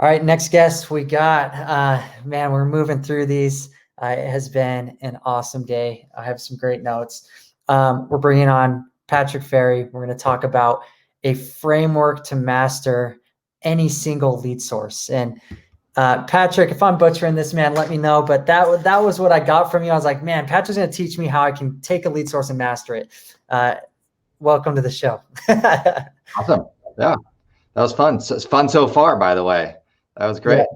All right, next guest we got, man, we're moving through these. It has been an awesome day. I have some great notes. We're bringing on Patrick Ferry. We're going to talk about a framework to master any single lead source. And Patrick, if I'm butchering this, man, let me know. But that was what I got from you. I was like, man, Patrick's going to teach me how I can take a lead source and master it. Welcome to the show. Awesome. Yeah, that was fun. It's fun so far, by the way. That was great.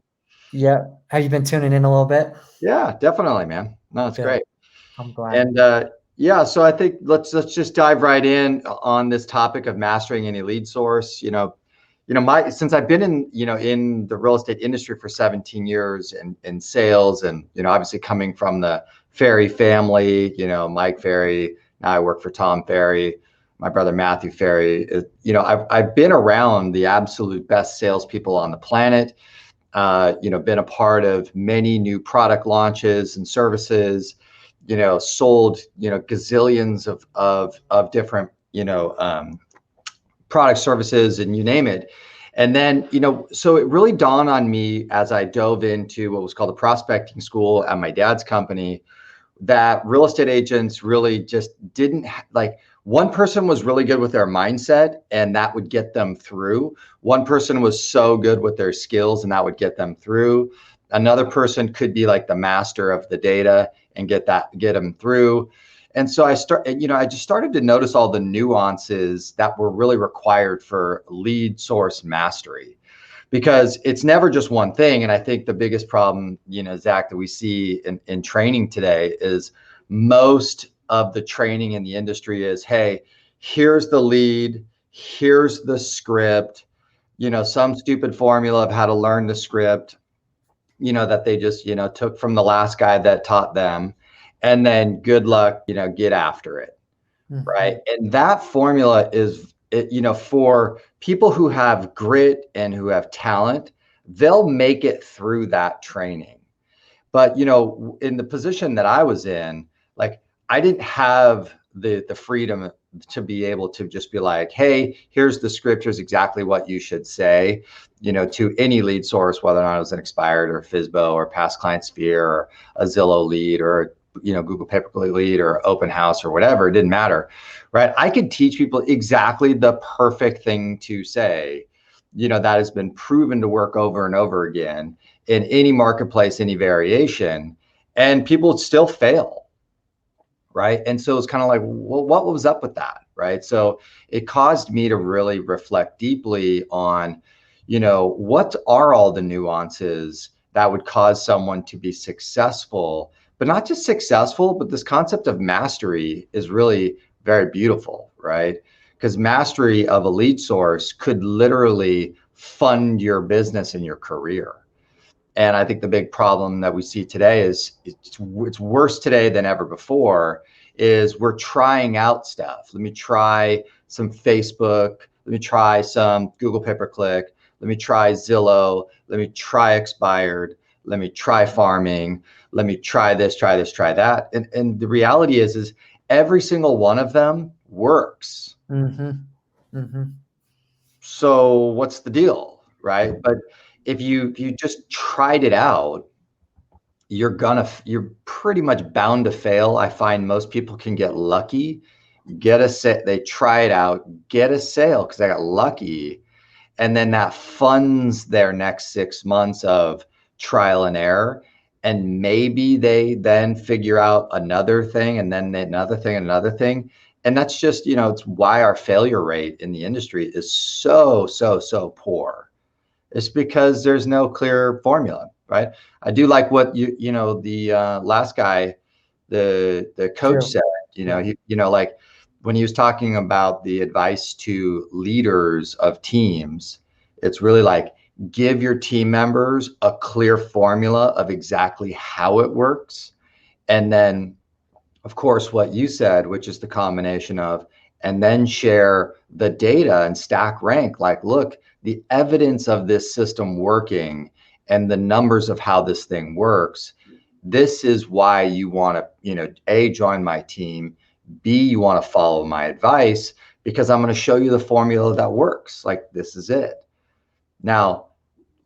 Yeah. Have you been tuning in a little bit? Yeah, definitely, man. No, it's great. I'm glad. And yeah, so I think let's just dive right in on this topic of mastering any lead source. Since I've been in the real estate industry for 17 years in sales, and obviously coming from the Ferry family, Mike Ferry. Now I work for Tom Ferry. My brother Matthew Ferry. I've been around the absolute best salespeople on the planet. Been a part of many new product launches and services. Sold gazillions of different product services, and you name it. And then so it really dawned on me as I dove into what was called the prospecting school at my dad's company, that real estate agents really just didn't one person was really good with their mindset, and that would get them through. One person was so good with their skills, and that would get them through. Another person could be like the master of the data and get them through. And so I just started to notice all the nuances that were really required for lead source mastery, because it's never just one thing. And I think the biggest problem, Zach, that we see in training today is most of the training in the industry is, hey, here's the lead, here's the script, some stupid formula of how to learn the script, that they just, took from the last guy that taught them, and then good luck, get after it. Mm-hmm. Right. And that formula is, for people who have grit and who have talent, they'll make it through that training. But, in the position that I was in, I didn't have the freedom to be able to just be like, hey, here's the script, here's exactly what you should say, to any lead source, whether or not it was an expired or FSBO or past client sphere or a Zillow lead or Google pay-per-click lead or open house or whatever. It didn't matter, right? I could teach people exactly the perfect thing to say, that has been proven to work over and over again in any marketplace, any variation, and people would still fail. Right. And so it's kind of like, well, what was up with that? Right. So it caused me to really reflect deeply on, what are all the nuances that would cause someone to be successful, but not just successful, but this concept of mastery is really very beautiful. Right. Because mastery of a lead source could literally fund your business and your career. And I think the big problem that we see today is it's worse today than ever before, is we're trying out stuff. Let me try some Facebook. Let me try some Google pay-per-click. Let me try Zillow. Let me try expired. Let me try farming. Let me try this, try that. And the reality is every single one of them works. Mm-hmm. Mm-hmm. So what's the deal, right? But if you just tried it out, you're pretty much bound to fail. I find most people can get lucky, they try it out, get a sale because they got lucky, and then that funds their next 6 months of trial and error. And maybe they then figure out another thing, and then another thing, and another thing. And that's just, it's why our failure rate in the industry is so poor. It's because there's no clear formula, right? I do like what the last guy, the coach said. When he was talking about the advice to leaders of teams, it's really like, give your team members a clear formula of exactly how it works, and then, of course, what you said, which is the combination of, and then share the data and stack rank. Like, look, the evidence of this system working and the numbers of how this thing works. This is why you want to, A, join my team, B, you want to follow my advice, because I'm going to show you the formula that works. Like, this is it. Now,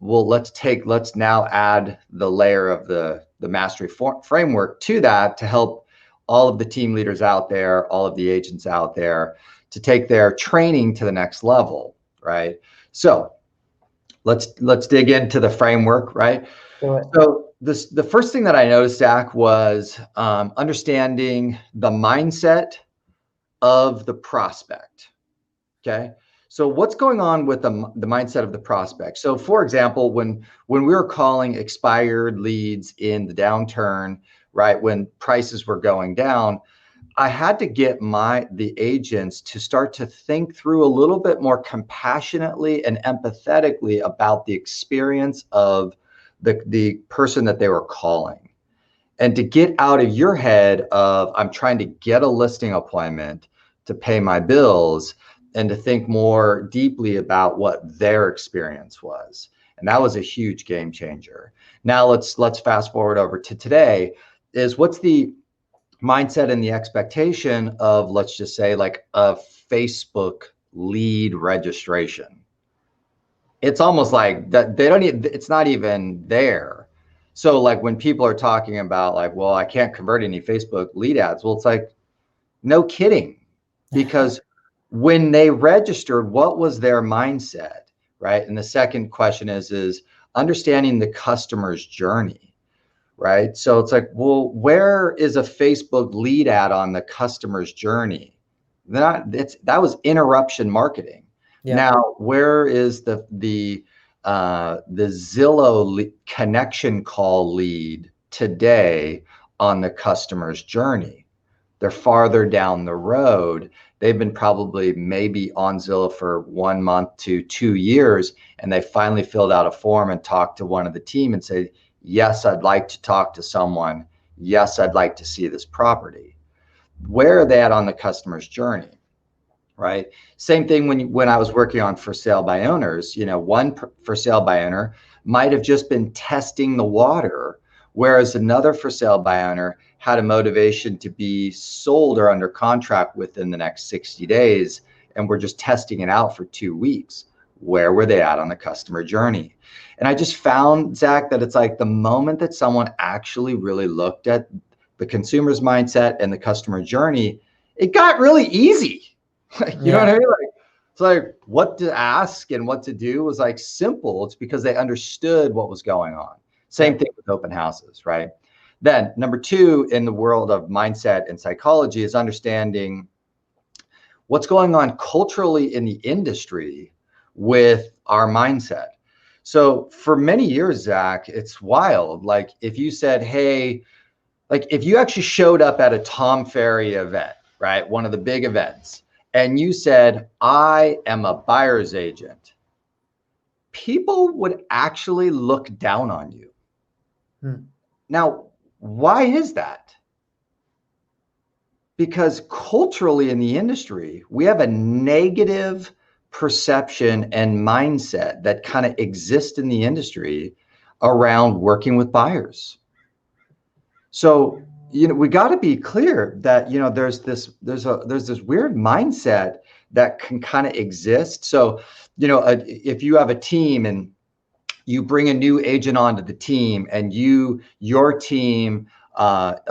well, let's now add the layer of the mastery framework to that to help all of the team leaders out there, all of the agents out there, to take their training to the next level, right? So let's dig into the framework, right? So the first thing that I noticed, Zach, was understanding the mindset of the prospect. Okay. So what's going on with the mindset of the prospect? So for example, when we were calling expired leads in the downturn, right, when prices were going down, I had to get the agents to start to think through a little bit more compassionately and empathetically about the experience of the person that they were calling, and to get out of your head of, I'm trying to get a listing appointment to pay my bills, and to think more deeply about what their experience was. And that was a huge game changer. Now let's fast forward over to today. Is what's the mindset and the expectation of, let's just say, like a Facebook lead registration? It's almost like that they don't even, it's not even there. So like when people are talking about like, well, I can't convert any Facebook lead ads. Well, it's like, no kidding. Because when they registered, what was their mindset, right? And the second question is understanding the customer's journey, right? So it's like, well, where is a Facebook lead ad on the customer's journey? That was interruption marketing. Yeah. Now, where is the Zillow connection call lead today on the customer's journey? They're farther down the road. They've been probably maybe on Zillow for 1 month to 2 years, and they finally filled out a form and talked to one of the team and said, yes, I'd like to talk to someone. Yes, I'd like to see this property. Where are they at on the customer's journey, right? Same thing when I was working on for sale by owners, one for sale by owner might have just been testing the water, whereas another for sale by owner had a motivation to be sold or under contract within the next 60 days, and we're just testing it out for 2 weeks. Where were they at on the customer journey? And I just found, Zach, that it's like the moment that someone actually really looked at the consumer's mindset and the customer journey, it got really easy. You know what I mean? Like, it's like what to ask and what to do was like simple. It's because they understood what was going on. Same thing with open houses, right? Then number 2 in the world of mindset and psychology is understanding what's going on culturally in the industry with our mindset. So for many years, Zach, it's wild. Like if you said, hey, like if you actually showed up at a Tom Ferry event, right? One of the big events, and you said, I am a buyer's agent, people would actually look down on you. Now, why is that? Because culturally in the industry, we have a negative perception and mindset that kind of exists in the industry around working with buyers. So, we got to be clear that, there's this weird mindset that can kind of exist. So, if you have a team and you bring a new agent onto the team and your team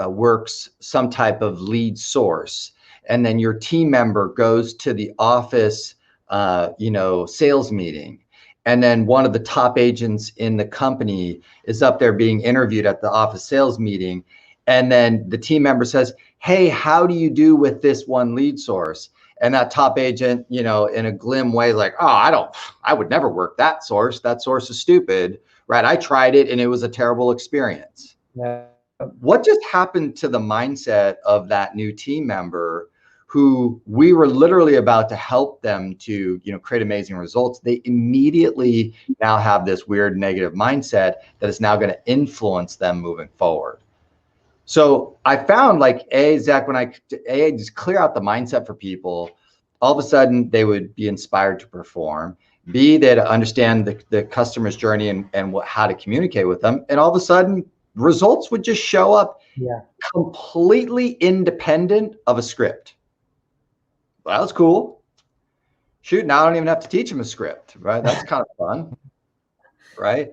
works some type of lead source, and then your team member goes to the office, sales meeting, and then one of the top agents in the company is up there being interviewed at the office sales meeting, and then the team member says, hey, how do you do with this one lead source? And that top agent, in a glim way, like, oh, I would never work that source. That source is stupid, right? I tried it and it was a terrible experience. Yeah. What just happened to the mindset of that new team member who we were literally about to help them to, create amazing results? They immediately now have this weird negative mindset that is now going to influence them moving forward. So I found like, Zach, when I just clear out the mindset for people, all of a sudden they would be inspired to perform. B, they'd understand the customer's journey and how to communicate with them. And all of a sudden results would just show up completely independent of a script. Well, that was cool. Shoot, now I don't even have to teach them a script, right? That's kind of fun. right?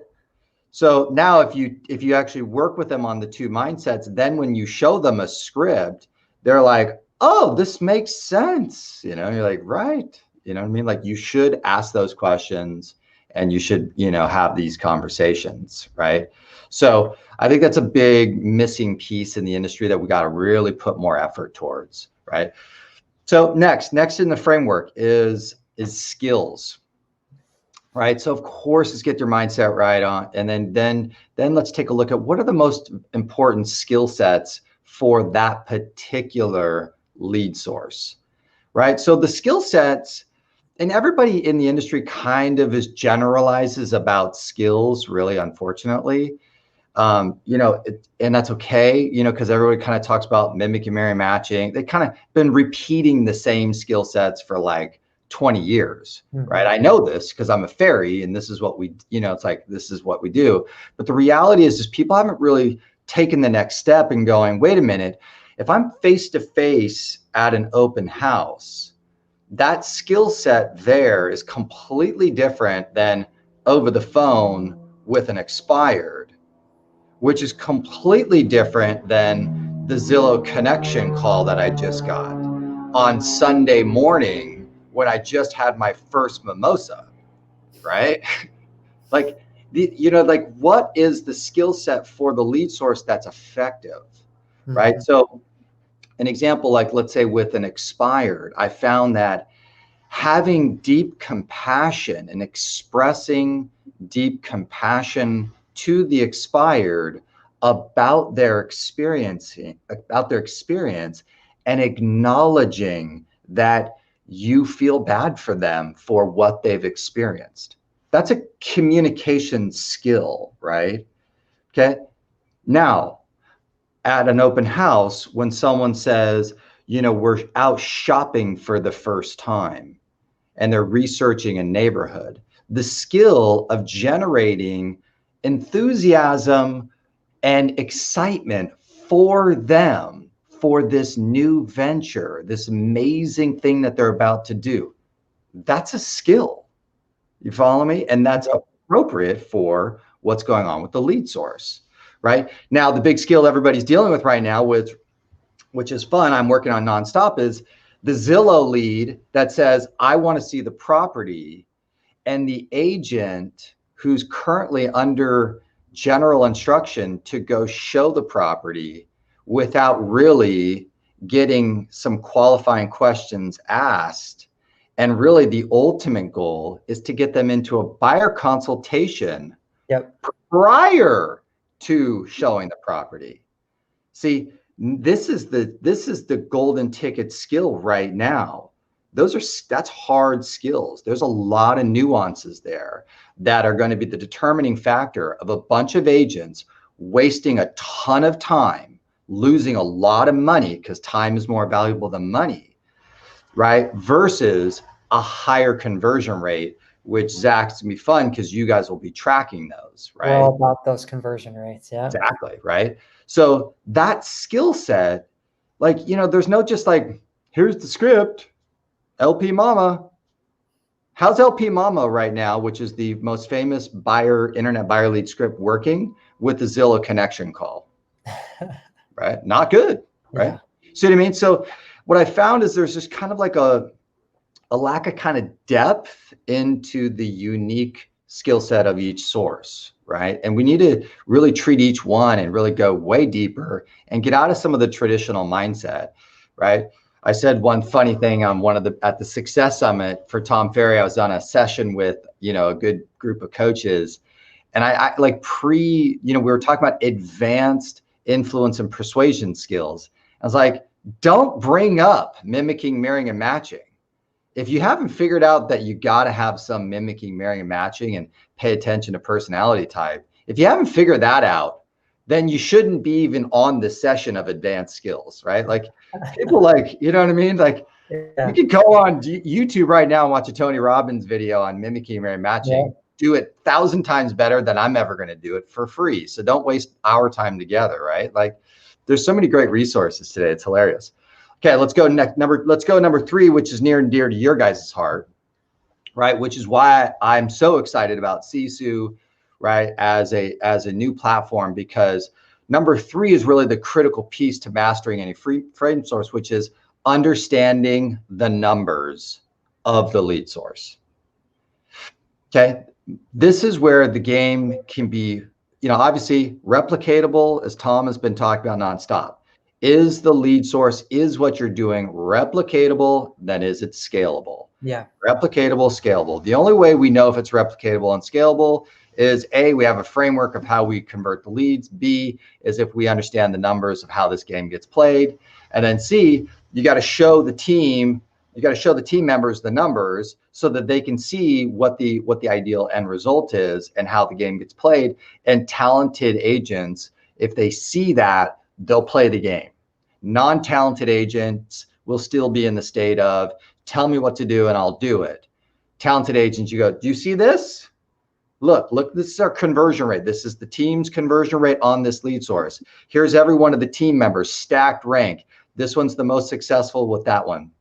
So now if you actually work with them on the two mindsets, then when you show them a script, they're like, oh, this makes sense. You're like, right. You know what I mean? Like, you should ask those questions and you should, have these conversations, right? So I think that's a big missing piece in the industry that we got to really put more effort towards, right? So next in the framework is skills. Right. So of course, let's get your mindset right on. And then let's take a look at what are the most important skill sets for that particular lead source. Right. So the skill sets, and everybody in the industry kind of generalizes about skills, really, unfortunately. And that's okay, because everybody kind of talks about mimicking, mirroring, matching. They kind of been repeating the same skill sets for like 20 years, right? I know this because I'm a Ferry and this is what we, it's like, this is what we do. But the reality is people haven't really taken the next step and going, wait a minute, if I'm face to face at an open house, that skill set there is completely different than over the phone with an expired, which is completely different than the Zillow connection call that I just got on Sunday morning when I just had my first mimosa, right? Like, what is the skill set for the lead source that's effective, right? So an example, like, let's say with an expired, I found that having deep compassion and expressing deep compassion to the expired about their experience and acknowledging that you feel bad for them for what they've experienced. That's a communication skill, right? Okay. Now, at an open house, when someone says, we're out shopping for the first time and they're researching a neighborhood, the skill of generating enthusiasm and excitement for them for this new venture, this amazing thing that they're about to do. That's a skill. You follow me? And that's appropriate for what's going on with the lead source, right? Now, the big skill everybody's dealing with right now, which is fun, I'm working on nonstop, is the Zillow lead that says, I want to see the property, and the agent who's currently under general instruction to go show the property without really getting some qualifying questions asked. And really the ultimate goal is to get them into a buyer consultation prior to showing the property. See, this is the golden ticket skill right now. That's hard skills. There's a lot of nuances there that are going to be the determining factor of a bunch of agents wasting a ton of time, losing a lot of money because time is more valuable than money, right? Versus a higher conversion rate, which Zach's gonna be fun because you guys will be tracking those, right? All about those conversion rates, yeah. Exactly, right? So that skill set, like, there's no just like, here's the script, LP Mama. How's LP Mama right now, which is the most famous internet buyer lead script, working with the Zillow connection call? Right? Not good, right? Yeah. See what I mean? So what I found is there's just kind of like a lack of kind of depth into the unique skill set of each source, right? And we need to really treat each one and really go way deeper and get out of some of the traditional mindset, right? I said one funny thing on at the Success Summit for Tom Ferry. I was on a session with, a good group of coaches, and I we were talking about advanced influence and persuasion skills. I was like, don't bring up mimicking, mirroring, and matching. If you haven't figured out that you got to have some mimicking, mirroring, and matching and pay attention to personality type, if you haven't figured that out, then you shouldn't be even on the session of advanced skills, right? Like, people like, you know what I mean? Like, you can go on YouTube right now and watch a Tony Robbins video on mimicking, mirroring, matching. Yeah. Do it 1,000 times better than I'm ever going to do it for free. So don't waste our time together, right? Like, there's so many great resources today. It's hilarious. Okay, let's go number 3, which is near and dear to your guys' heart, right? Which is why I'm so excited about Sisu right, as a new platform, because number 3 is really the critical piece to mastering any frame source, which is understanding the numbers of the lead source. Okay, this is where the game can be, obviously replicatable, as Tom has been talking about nonstop. Is the lead source, is what you're doing replicatable? Then is it scalable? Yeah. Replicatable, scalable. The only way we know if it's replicatable and scalable is A, we have a framework of how we convert the leads. B, is if we understand the numbers of how this game gets played. And then C, you got to show the team members the numbers so that they can see what the ideal end result is and how the game gets played. And talented agents, if they see that, they'll play the game. Non-talented agents will still be in the state of, tell me what to do and I'll do it. Talented agents, you go, do you see this? Look, this is our conversion rate. This is the team's conversion rate on this lead source. Here's every one of the team members, stacked rank. This one's the most successful with that one.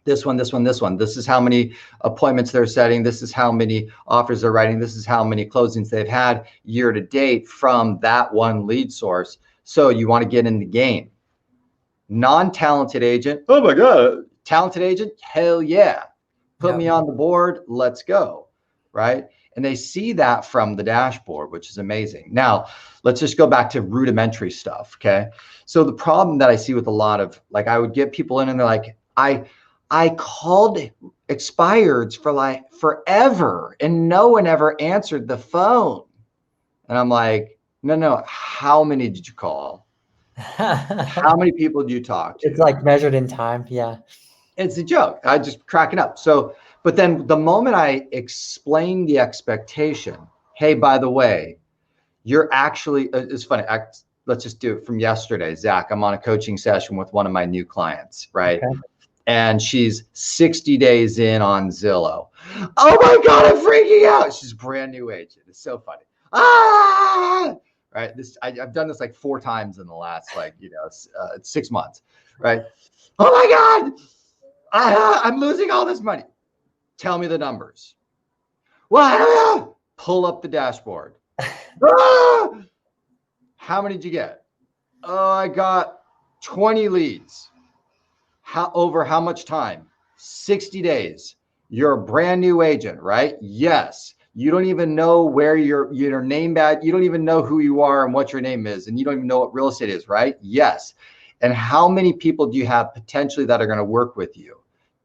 This one, this one, this one. This is how many appointments they're setting. This is how many offers they're writing. This is how many closings they've had year to date from that one lead source. So you want to get in the game. Non-talented agent, oh my God. Talented agent, hell yeah. Put me on the board, let's go, right? And they see that from the dashboard, which is amazing. Now, let's just go back to rudimentary stuff, okay? So the problem that I see with a lot of, like, I would get people in and they're like, I called expireds for like forever and no one ever answered the phone. And I'm like, no, how many did you call? How many people do you talk to? It's like measured in time. Yeah. It's a joke. I just cracking up. So, but then the moment I explain the expectation, hey, by the way, you're actually, it's funny. Let's just do it from yesterday. Zach, I'm on a coaching session with one of my new clients, right? Okay. And she's 60 days in on Zillow. Oh my God, I'm freaking out. She's a brand new agent. It's so funny. Right. I've done this like 4 times in the last 6 months. Right. Oh my God. I'm losing all this money. Tell me the numbers. Well, I don't know. Pull up the dashboard. How many did you get? Oh, I got 20 leads. Over how much time? 60 days. You're a brand new agent, right? Yes. You don't even know where your name badge, you don't even know who you are and what your name is, and you don't even know what real estate is, right? Yes. And how many people do you have potentially that are going to work with you?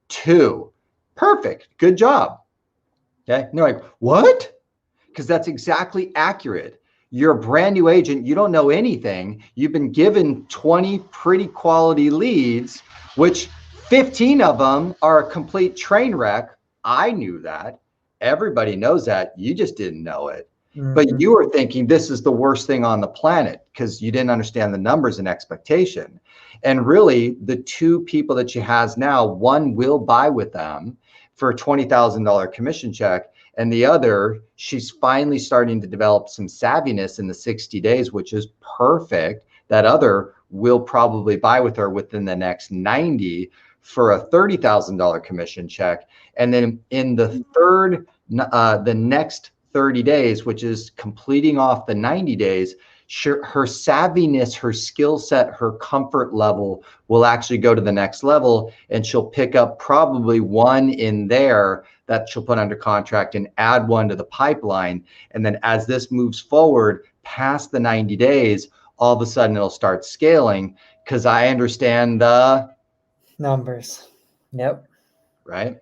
2. Perfect. Good job. Okay. And they're like, what? Because that's exactly accurate. You're a brand new agent. You don't know anything. You've been given 20 pretty quality leads, which 15 of them are a complete train wreck. I knew that. Everybody knows that. You just didn't know it. Mm-hmm. But you were thinking this is the worst thing on the planet because you didn't understand the numbers and expectation. And really, the 2 people that she has now, one will buy with them for a $20,000 commission check. And the other, she's finally starting to develop some savviness in the 60 days, which is perfect. That other will probably buy with her within the next 90 for a $30,000 commission check. And then in the next 30 days, which is completing off the 90 days, her savviness, her skill set, her comfort level will actually go to the next level. And she'll pick up probably one in there that she'll put under contract and add one to the pipeline. And then as this moves forward past the 90 days, all of a sudden it'll start scaling because I understand the numbers. Yep. Right.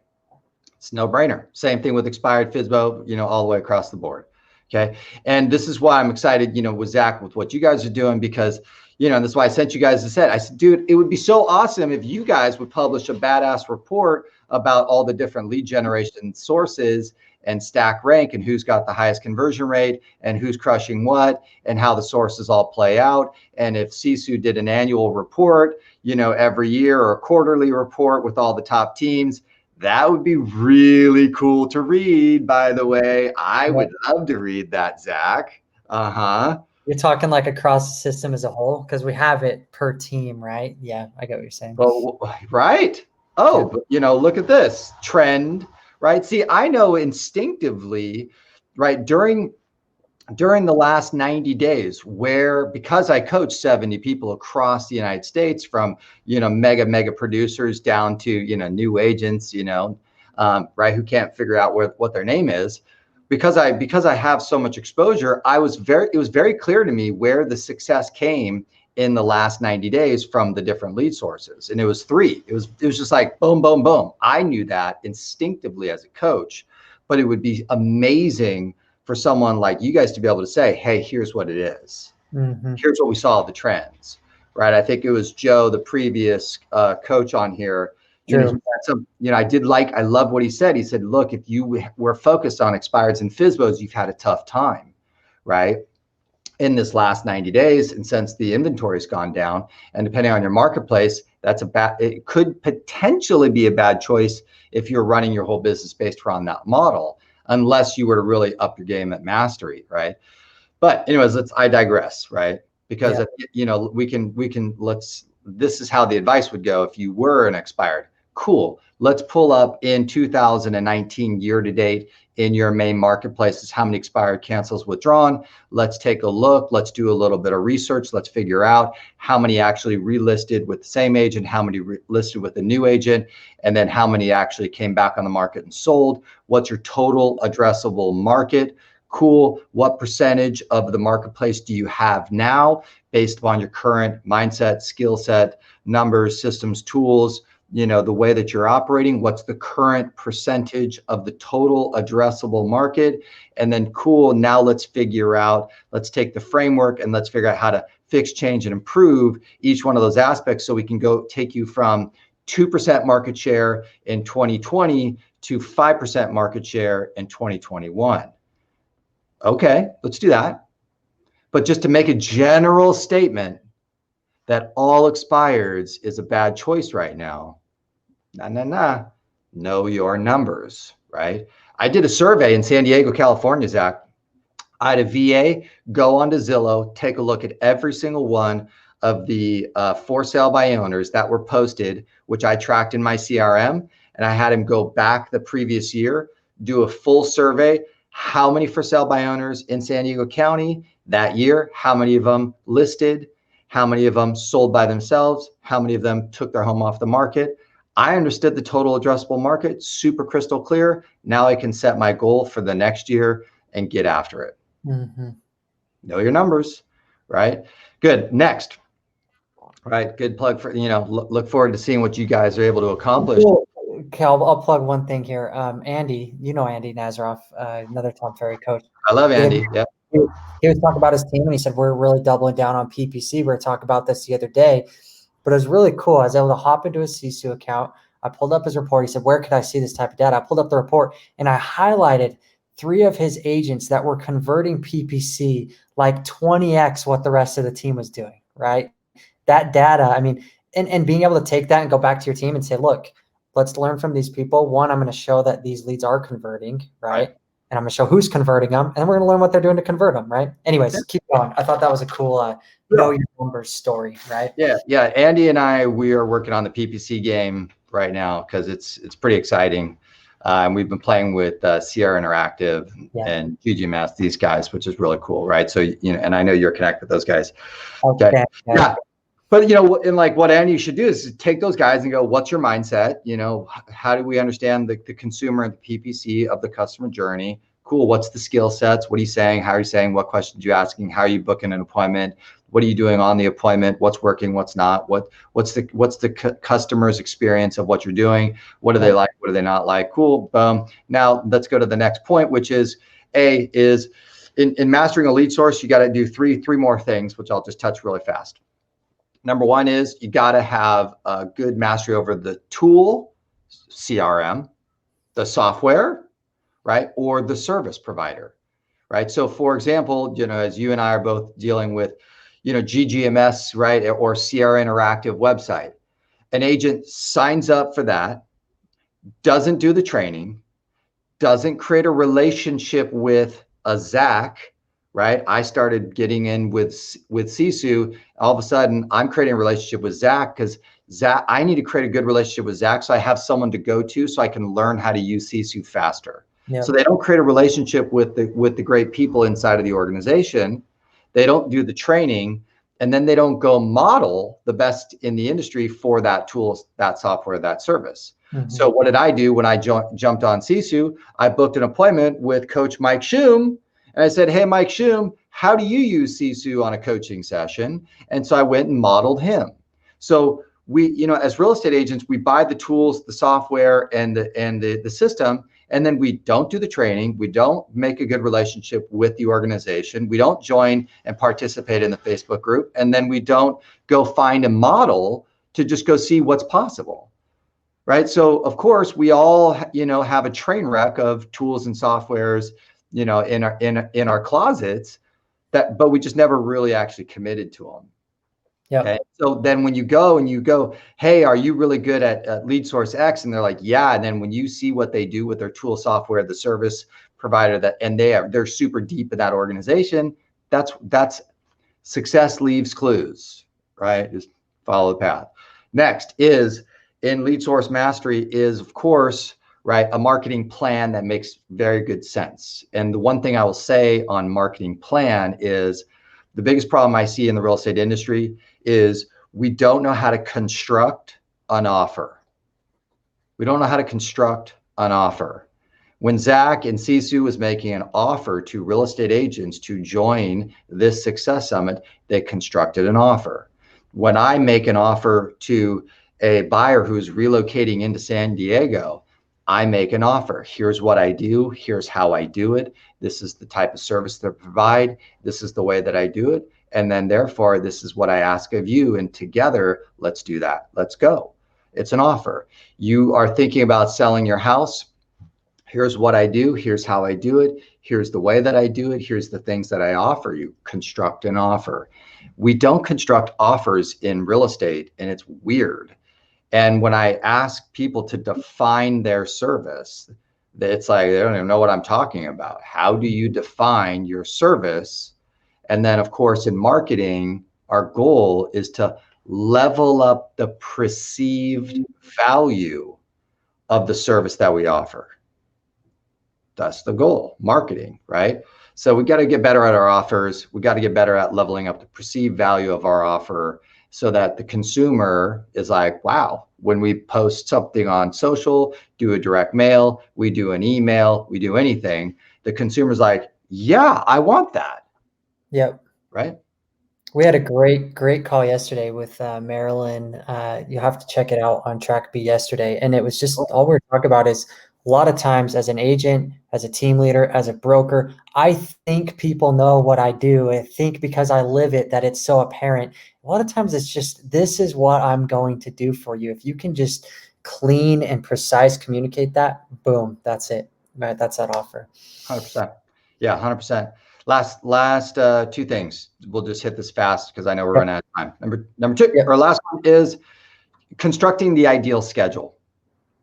It's no brainer. Same thing with expired FSBO, all the way across the board. Okay. And this is why I'm excited, with Zach, with what you guys are doing, because, and that's why I sent you guys a set. I said, dude, it would be so awesome if you guys would publish a badass report about all the different lead generation sources and stack rank and who's got the highest conversion rate and who's crushing what and how the sources all play out. And if Sisu did an annual report, every year, or a quarterly report with all the top teams, that would be really cool to read, by the way. I would love to read that, Zach. You're talking like across the system as a whole, because we have it per team, right? Yeah, I get what you're saying. Well, right. Oh, yeah. But, look at this trend, right? See, I know instinctively, right, during during the last 90 days, where, because I coach 70 people across the United States, from, mega producers down to, new agents, right, who can't figure out what their name is, because I have so much exposure, it was very clear to me where the success came in the last 90 days from the different lead sources. And it was three. It was just like boom, boom, boom. I knew that instinctively as a coach, but it would be amazing for someone like you guys to be able to say, hey, here's what it is. Mm-hmm. Here's what we saw of the trends, right? I think it was Joe, the previous coach on here. I love what he said. He said, look, if you were focused on expireds and FSBOs, you've had a tough time, right, in this last 90 days. And since the inventory's gone down, and depending on your marketplace, it could potentially be a bad choice if you're running your whole business based around that model, unless you were to really up your game at mastery, right? But anyways, I digress, right? Because this is how the advice would go if you were an expired. Cool. Let's pull up in 2019 year to date in your main marketplaces, how many expired, cancels, withdrawn. Let's take a look. Let's do a little bit of research. Let's figure out how many actually relisted with the same agent, how many listed with a new agent, and then how many actually came back on the market and sold. What's your total addressable market? Cool. What percentage of the marketplace do you have now based upon your current mindset, skill set, numbers, systems, tools, the way that you're operating? What's the current percentage of the total addressable market? And then cool, now let's take the framework and let's figure out how to fix, change, and improve each one of those aspects, so we can go take you from 2% market share in 2020 to 5% market share in 2021. Okay, let's do that. But just to make a general statement that all expireds is a bad choice right now, know your numbers, right? I did a survey in San Diego, California, Zach. I had a VA go onto Zillow, take a look at every single one of the for sale by owners that were posted, which I tracked in my CRM, and I had him go back the previous year, do a full survey. How many for sale by owners in San Diego County that year? How many of them listed? How many of them sold by themselves? How many of them took their home off the market? I understood the total addressable market, super crystal clear. Now I can set my goal for the next year and get after it. Mm-hmm. Know your numbers, right? Good. Next. Right. Good plug for, look forward to seeing what you guys are able to accomplish. Okay, I'll plug one thing here. Andy, Andy Nazaroff, another Tom Ferry coach. I love Andy. Yeah. He was talking about his team, and he said, we're really doubling down on PPC. We were talking about this the other day, but it was really cool. I was able to hop into his CSU account. I pulled up his report. He said, where could I see this type of data? I pulled up the report, and I highlighted 3 of his agents that were converting PPC like 20x what the rest of the team was doing, right? That data, I mean, and being able to take that and go back to your team and say, look, let's learn from these people. One, I'm going to show that these leads are converting, right? And I'm going to show who's converting them, and then we're going to learn what they're doing to convert them, right? Anyways, keep going. I thought that was a cool know your numbers story, right? Yeah. Andy and we are working on the PPC game right now because it's pretty exciting. And we've been playing with Sierra Interactive and GGMS, these guys, which is really cool, right? So, and I know you're connected with those guys. Okay. Yeah. But, and like what Andy should do is take those guys and go, what's your mindset? How do we understand the consumer and the PPC of the customer journey? Cool. What's the skill sets? What are you saying? How are you saying? What questions are you asking? How are you booking an appointment? What are you doing on the appointment? What's working? What's not? What's the customer's experience of what you're doing? What do they like? What do they not like? Cool. Boom. Now let's go to the next point, which is in mastering a lead source, you got to do three more things, which I'll just touch really fast. Number one is you got to have a good mastery over the tool, CRM, the software, right? Or the service provider, right? So for example, as you and I are both dealing with, GGMS, right? Or Sierra Interactive website, an agent signs up for that, doesn't do the training, doesn't create a relationship with a Zach, right? I started getting in with Sisu. All of a sudden, I'm creating a relationship with Zach because I need to create a good relationship with Zach so I have someone to go to so I can learn how to use Sisu faster. Yep. So they don't create a relationship with the great people inside of the organization. They don't do the training, and then they don't go model the best in the industry for that tool, that software, that service. So what did I do when I jumped on Sisu? I booked an appointment with Coach Mike Shum, and I said, hey, Mike Shum, how do you use Sisu on a coaching session? And so I went and modeled him. So we, as real estate agents, we buy the tools, the software, and the system, and then we don't do the training. We don't make a good relationship with the organization. We don't join and participate in the Facebook group, and then we don't go find a model to just go see what's possible, right? So of course we all, have a train wreck of tools and softwares, in our closets, but we just never really actually committed to them. Yep. Okay. So then when you go, hey, are you really good at lead source X? And they're like, yeah. And then when you see what they do with their tool software, the service provider and they're super deep in that organization, that's success leaves clues, right? Just follow the path. Next is in lead source mastery is, of course, right, a marketing plan that makes very good sense. And the one thing I will say on marketing plan is the biggest problem I see in the real estate industry is we don't know how to construct an offer. We don't know how to construct an offer. When Zach and Sisu was making an offer to real estate agents to join this Success Summit, they constructed an offer. When I make an offer to a buyer who's relocating into San Diego, I make an offer. Here's what I do. Here's how I do it. This is the type of service that I provide. This is the way that I do it. And then therefore, this is what I ask of you. And together, let's do that. Let's go. It's an offer. You are thinking about selling your house. Here's what I do. Here's how I do it. Here's the way that I do it. Here's the things that I offer you. Construct an offer. We don't construct offers in real estate, and it's weird. And when I ask people to define their service, it's like, they don't even know what I'm talking about. How do you define your service? And then, of course, in marketing, our goal is to level up the perceived value of the service that we offer. That's the goal, marketing, right? So we got to get better at our offers. We got to get better at leveling up the perceived value of our offer so that the consumer is like, wow, when we post something on social, do a direct mail, we do an email, we do anything, the consumer's like, yeah, I want that. Yep. Right. We had a great call yesterday with Marilyn. You have to check it out on Track B yesterday. And it was just all we're talking about is a lot of times as an agent, as a team leader, as a broker, I think people know what I do. I think because I live it that it's so apparent. A lot of times it's just, this is what I'm going to do for you. If you can just clean and precise communicate that, boom, that's it. Right, that's that offer. 100%. Yeah, 100%. Last two things. We'll just hit this fast because I know we're running out of time. Number two, or last one is constructing the ideal schedule.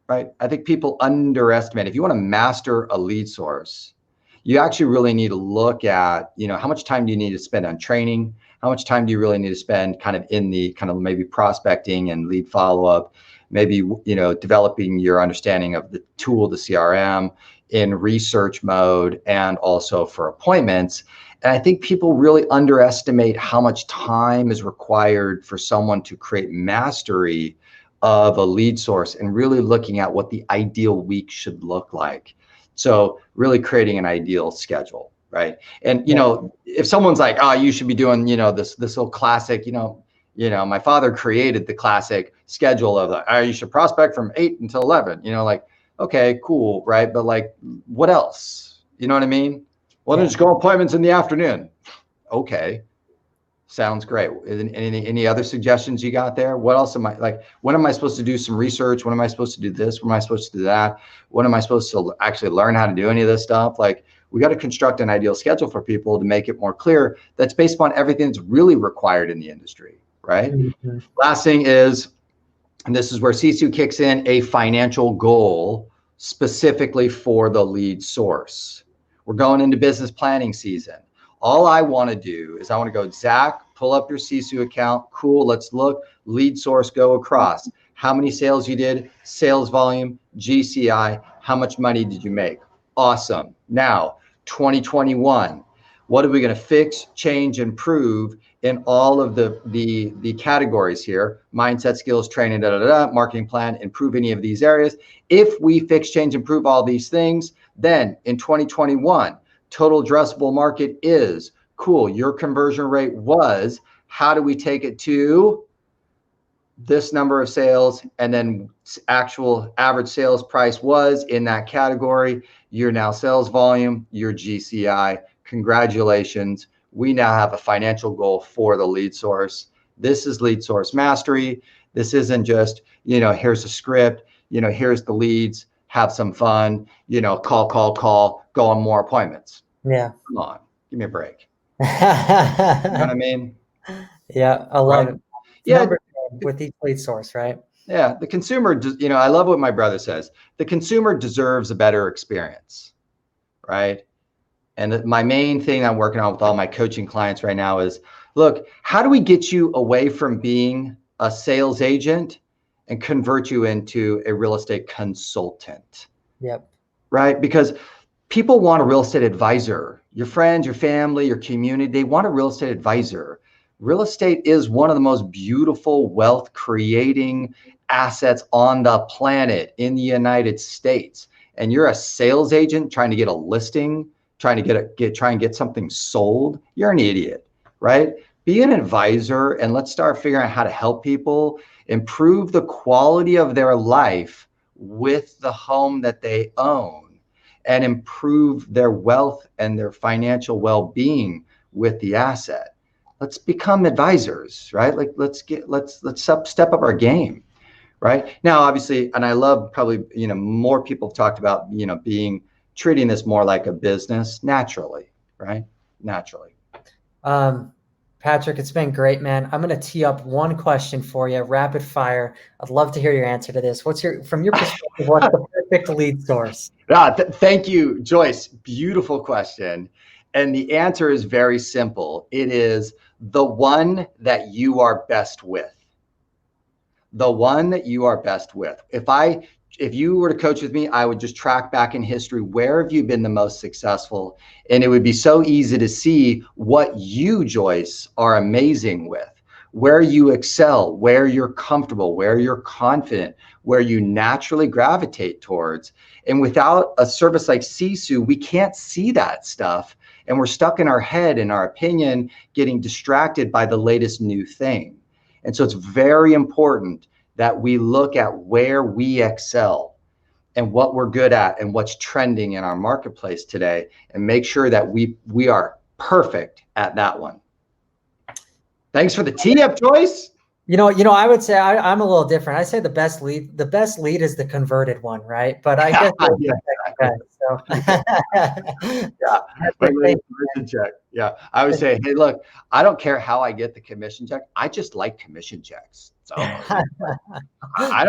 Right? I think people underestimate. If you want to master a lead source, you actually really need to look at, how much time do you need to spend on training? How much time do you really need to spend kind of in the kind of maybe prospecting and lead follow-up, maybe, developing your understanding of the tool, the CRM, in research mode, and also for appointments. And I think people really underestimate how much time is required for someone to create mastery of a lead source and really looking at what the ideal week should look like. So really creating an ideal schedule, right? And, if someone's like, oh, you should be doing, this old classic, my father created the classic schedule of like, oh, you should prospect from 8 until 11, like, okay, cool, right? But like, what else? You know what I mean? Well, then just go appointments in the afternoon. Okay. Sounds great. Any other suggestions you got there? What else am I like? When am I supposed to do some research? When am I supposed to do this? When am I supposed to do that? When am I supposed to actually learn how to do any of this stuff? Like, we got to construct an ideal schedule for people to make it more clear. That's based upon everything that's really required in the industry, right? Mm-hmm. Last thing is, and this is where Sisu kicks in, a financial goal specifically for the lead source. We're going into business planning season. All I want to do is I want to go, Zach, pull up your Sisu account. Cool. Let's look. Lead source, go across. How many sales you did, sales volume, GCI, how much money did you make? Awesome. Now, 2021, what are we going to fix, change, improve in all of the categories here? Mindset, skills, training, marketing plan, improve any of these areas. If we fix, change, improve all these things, then in 2021, total addressable market is cool. Your conversion rate was, how do we take it to this number of sales, and then actual average sales price was in that category. Your now sales volume, your GCI. Congratulations. We now have a financial goal for the lead source. This is lead source mastery. This isn't just, here's a script, here's the leads, have some fun, call, go on more appointments. Yeah. Come on, give me a break. You know what I mean? Yeah, I love it. Yeah. With each lead source, right? Yeah, the consumer, I love what my brother says. The consumer deserves a better experience, right? And my main thing I'm working on with all my coaching clients right now is, look, how do we get you away from being a sales agent and convert you into a real estate consultant? Yep. Right? Because people want a real estate advisor. Your friends, your family, your community, they want a real estate advisor. Real estate is one of the most beautiful wealth creating assets on the planet in the United States. And you're a sales agent trying to get a listing, trying to get something sold. You're an idiot, right? Be an advisor and let's start figuring out how to help people improve the quality of their life with the home that they own and improve their wealth and their financial well-being with the asset. Let's become advisors, right? Like let's step up our game, right? Now, obviously, and I love probably, more people have talked about, treating this more like a business naturally, right? Naturally. Patrick, it's been great, man. I'm going to tee up one question for you, rapid fire. I'd love to hear your answer to this. From your perspective, what's the perfect lead source? Thank you, Joyce. Beautiful question. And the answer is very simple. It is the one that you are best with. The one that you are best with. If you were to coach with me, I would just track back in history, where have you been the most successful? And it would be so easy to see what you, Joyce, are amazing with, where you excel, where you're comfortable, where you're confident, where you naturally gravitate towards. And without a service like Sisu, we can't see that stuff. And we're stuck in our head, in our opinion, getting distracted by the latest new thing. And so it's very important that we look at where we excel and what we're good at and what's trending in our marketplace today and make sure that we are perfect at that one. Thanks for the tee up, Joyce. I would say I'm a little different. I say the best lead is the converted one, right? But I guess commission check. Yeah, I would say, hey, look, I don't care how I get the commission check. I just like commission checks. So I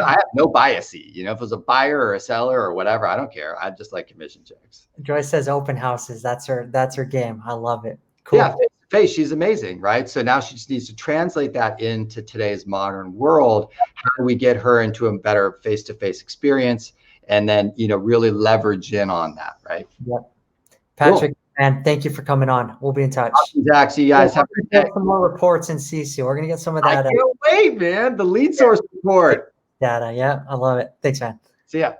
have no bias. If it was a buyer or a seller or whatever, I don't care. I just like commission checks. Joyce says open houses. That's her game. I love it. Cool. Yeah, face, she's amazing, right? So now she just needs to translate that into today's modern world. How do we get her into a better face-to-face experience and then, really leverage in on that, right? Yep. Patrick, man, thank you for coming on. We'll be in touch. Awesome, Zach. See you guys. Have a good day. Some more reports in CC. We're going to get some of that. I can't wait, man. The lead source report. Data. Yeah, I love it. Thanks, man. See ya.